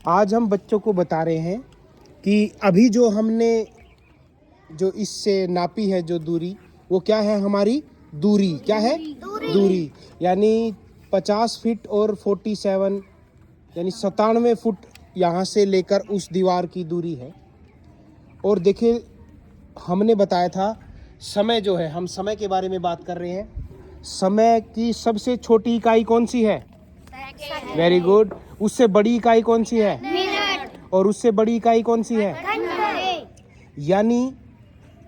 आज हम बच्चों को बता रहे हैं कि अभी जो हमने जो इससे नापी है जो दूरी, वो क्या है हमारी दूरी, क्या है दूरी यानी 50 फीट और 47 यानी 97 फुट यहाँ से लेकर उस दीवार की दूरी है। और देखिए हमने बताया था समय जो है, हम समय के बारे में बात कर रहे हैं। समय की सबसे छोटी इकाई कौन सी है? Very good. उससे बड़ी इकाई कौन सी है? मिनट। और उससे बड़ी इकाई कौन सी है? घंटे। यानी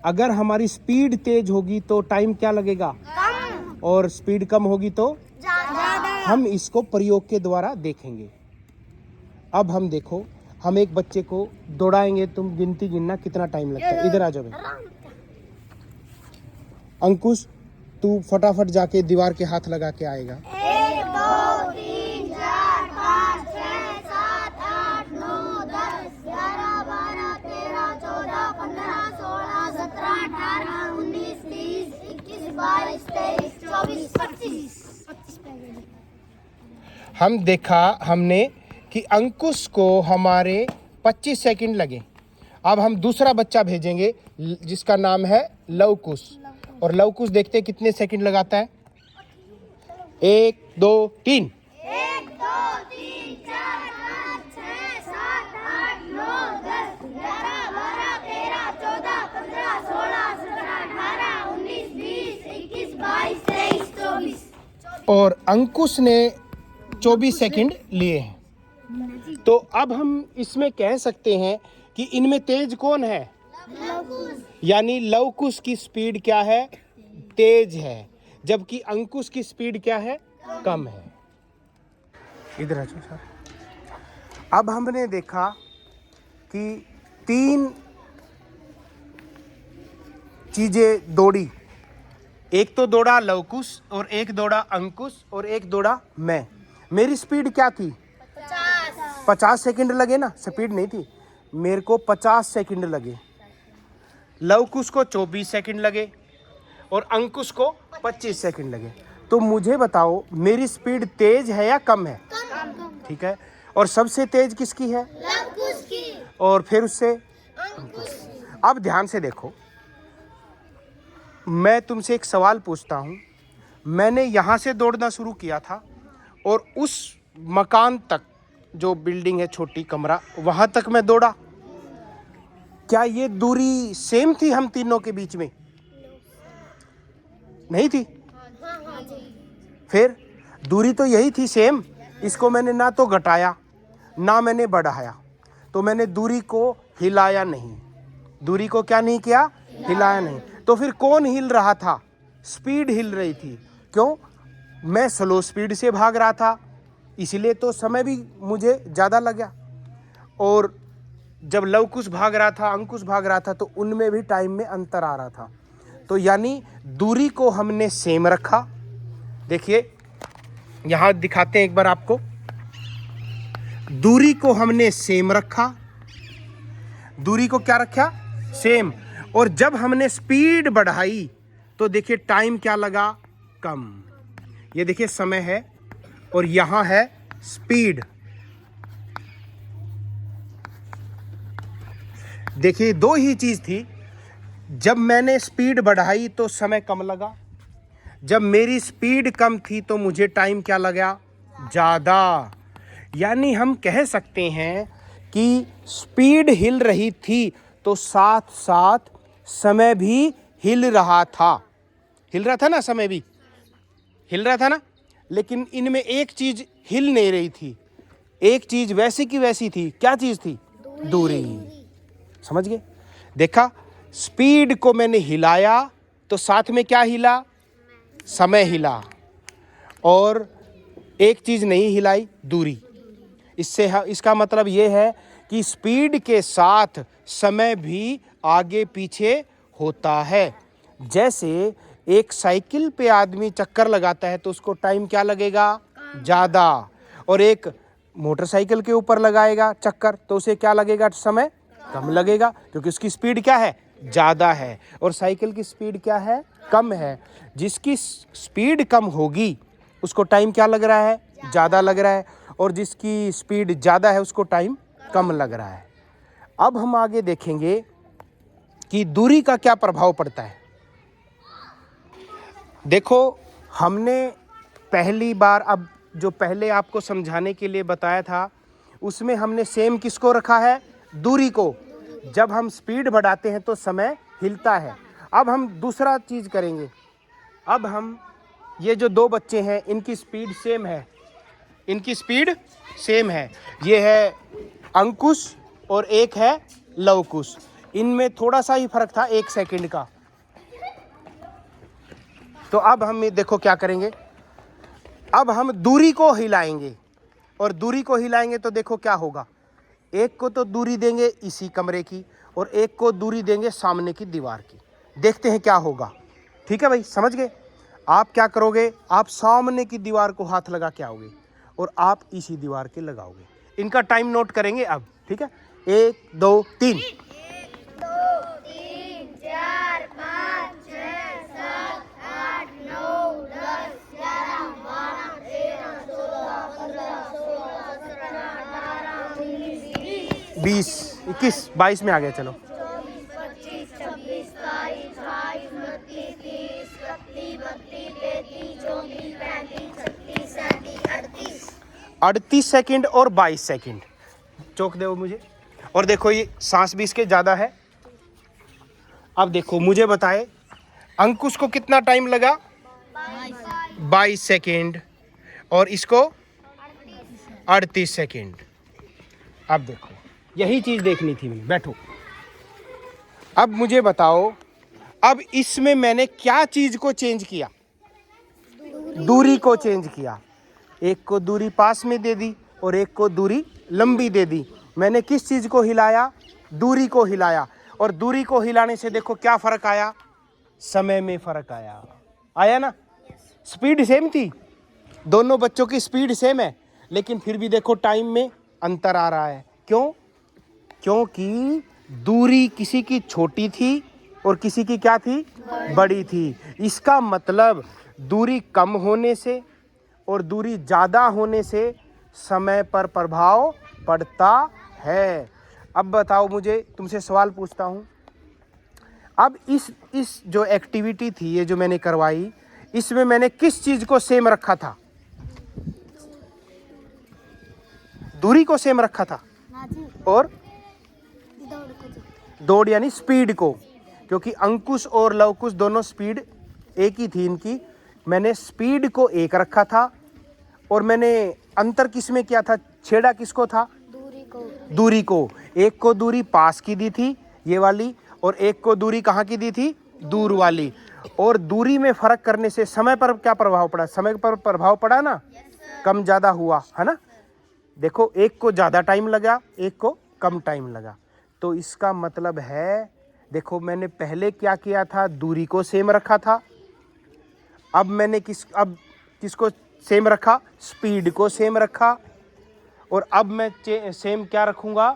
अगर हमारी स्पीड तेज होगी तो टाइम क्या लगेगा? कम। और स्पीड कम होगी तो ज़्यादा। हम इसको प्रयोग के द्वारा देखेंगे। अब हम देखो, हम एक बच्चे को दौड़ाएंगे, तुम गिनती गिनना कितना टाइम लगता है। इधर आ जाओ भाई। अंकुश, तू फटाफट जाके दीवार के हाथ लगा के आएगा। 1 2 3 4 5 6 7 8 9 10 11 12 13 14 15 16 17 18 19 20 21 22 23 24 25। हमने कि अंकुश को हमारे 25 सेकंड लगे। अब हम दूसरा बच्चा भेजेंगे जिसका नाम है लवकुश, और लवकुश देखते हैं कितने सेकंड लगाता है। 1 2 3। 1 2 3 4 5 6 7 8 9 10 11 12 13 14 15 16 17 18 19 20 21 22 23 24। और अंकुश ने 24 सेकंड लिए हैं। तो अब हम इसमें कह सकते हैं कि इनमें तेज कौन है? यानी लवकुश की स्पीड क्या है? तेज है, जबकि अंकुश की स्पीड क्या है? कम है। इधर आ जाओ सर। अब हमने देखा कि 3 चीजें दौड़ी। एक तो दौड़ा लवकुश, और एक दौड़ा अंकुश, और एक दौड़ा मैं। मेरी स्पीड क्या थी? 50 सेकंड लगे ना, स्पीड नहीं थी। मेरे को 50 सेकंड लगे, लवकुश को 24 सेकंड लगे, और अंकुश को 25 सेकंड लगे। तो मुझे बताओ मेरी स्पीड तेज है या कम है? ठीक है। और सबसे तेज किसकी है? लवकुश की। और फिर उससे अंकुश। अब ध्यान से देखो, मैं तुमसे एक सवाल पूछता हूँ। मैंने यहाँ से दौड़ना शुरू किया था और उस मकान तक, जो बिल्डिंग है छोटी कमरा, वहाँ तक मैं दौड़ा। क्या ये दूरी सेम थी हम तीनों के बीच में? नहीं थी। फिर दूरी तो यही थी सेम। इसको मैंने ना तो घटाया ना मैंने बढ़ाया, तो मैंने दूरी को हिलाया नहीं। दूरी को क्या नहीं किया? हिलाया नहीं। तो फिर कौन हिल रहा था? स्पीड हिल रही थी। क्यों? मैं स्लो स्पीड से भाग रहा था, इसलिए तो समय भी मुझे ज़्यादा लगा। और जब लवकुश भाग रहा था, अंकुश भाग रहा था, तो उनमें भी टाइम में अंतर आ रहा था। तो यानी दूरी को हमने सेम रखा। देखिए यहाँ दिखाते हैं एक बार आपको। दूरी को हमने सेम रखा। दूरी को क्या रखा? सेम। और जब हमने स्पीड बढ़ाई तो देखिए टाइम क्या लगा? कम। ये देखिए समय है और यहां है स्पीड। देखिए दो ही चीज थी। जब मैंने स्पीड बढ़ाई तो समय कम लगा, जब मेरी स्पीड कम थी तो मुझे टाइम क्या लगा? ज़्यादा। यानी हम कह सकते हैं कि स्पीड हिल रही थी तो साथ साथ समय भी हिल रहा था। हिल रहा था ना, समय भी हिल रहा था ना। लेकिन इनमें एक चीज हिल नहीं रही थी, एक चीज वैसी की वैसी थी। क्या चीज थी? दूरी। समझ गए? देखा, स्पीड को मैंने हिलाया तो साथ में क्या हिला? समय हिला। और एक चीज नहीं हिलाई, दूरी। इससे इसका मतलब ये है कि स्पीड के साथ समय भी आगे पीछे होता है। जैसे एक साइकिल पे आदमी चक्कर लगाता है तो उसको टाइम क्या लगेगा? ज़्यादा। और एक मोटरसाइकिल के ऊपर लगाएगा चक्कर तो उसे क्या लगेगा? समय कम लगेगा, क्योंकि उसकी स्पीड क्या है? ज़्यादा है। और साइकिल की स्पीड क्या है? कम है। जिसकी स्पीड कम होगी उसको टाइम क्या लग रहा है? ज़्यादा लग रहा है। और जिसकी स्पीड ज़्यादा है उसको टाइम कम लग रहा है। अब हम आगे देखेंगे कि दूरी का क्या प्रभाव पड़ता है। देखो, हमने पहली बार, अब जो पहले आपको समझाने के लिए बताया था, उसमें हमने सेम किसको रखा है? दूरी को। जब हम स्पीड बढ़ाते हैं तो समय हिलता है। अब हम दूसरा चीज़ करेंगे। अब हम ये जो दो बच्चे हैं, इनकी स्पीड सेम है, इनकी स्पीड सेम है। ये है अंकुश और एक है लवकुश। इनमें थोड़ा सा ही फर्क था, 1 सेकंड का। तो अब हम देखो क्या करेंगे, अब हम दूरी को हिलाएंगे, और दूरी को हिलाएंगे तो देखो क्या होगा। एक को तो दूरी देंगे इसी कमरे की, और एक को दूरी देंगे सामने की दीवार की। देखते हैं क्या होगा। ठीक है भाई, समझ गए? आप क्या करोगे, आप सामने की दीवार को हाथ लगा के आओगे और आप इसी दीवार के लगाओगे। इनका टाइम नोट करेंगे अब। ठीक है, 1 2 3। 1 2 3 4 5 6 7 8 9 10 11 12 13 14 15 16 17 18 19 20 21 22 में आ गए। चलो 24 25 26 27 28 29 30 31 32 33 34 35 36 37 38 सेकंड और 22 सेकंड। चौक दो मुझे। और देखो, ये सांस भी इसके ज़्यादा है। अब देखो, मुझे बताए अंकुश को कितना टाइम लगा? 22 सेकंड, और इसको 38 सेकंड। अब देखो, यही चीज़ देखनी थी। बैठो। अब मुझे बताओ, अब इसमें मैंने क्या चीज़ को चेंज किया? दूरी को चेंज किया। एक को दूरी पास में दे दी और एक को दूरी लंबी दे दी। मैंने किस चीज़ को हिलाया? दूरी को हिलाया। और दूरी को हिलाने से देखो क्या फ़र्क आया? समय में फ़र्क आया। आया ना? स्पीड सेम थी, दोनों बच्चों की स्पीड सेम है, लेकिन फिर भी देखो टाइम में अंतर आ रहा है। क्यों? क्योंकि दूरी किसी की छोटी थी और किसी की क्या थी? बड़ी थी। इसका मतलब दूरी कम होने से और दूरी ज़्यादा होने से समय पर प्रभाव पड़ता है। अब बताओ, मुझे तुमसे सवाल पूछता हूँ। अब इस जो एक्टिविटी थी, ये जो मैंने करवाई, इसमें मैंने किस चीज़ को सेम रखा था? दूरी को सेम रखा था और दौड़ यानी स्पीड को, क्योंकि अंकुश और लवकुश दोनों स्पीड एक ही थी इनकी। मैंने स्पीड को 1 रखा था, और मैंने अंतर किस में किया था? छेड़ा किसको था? दूरी को। एक को दूरी पास की दी थी, ये वाली, और एक को दूरी कहाँ की दी थी? दूर वाली। और दूरी में फ़र्क करने से समय पर क्या प्रभाव पड़ा? समय पर प्रभाव पड़ा ना, कम ज़्यादा हुआ है ना। देखो, एक को ज़्यादा टाइम लगा, एक को कम टाइम लगा। तो इसका मतलब है, देखो मैंने पहले क्या किया था? दूरी को सेम रखा था। अब मैंने किसको सेम रखा? स्पीड को सेम रखा। और अब मैं सेम क्या रखूँगा?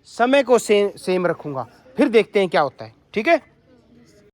समय को सेम रखूँगा। फिर देखते हैं क्या होता है। ठीक है।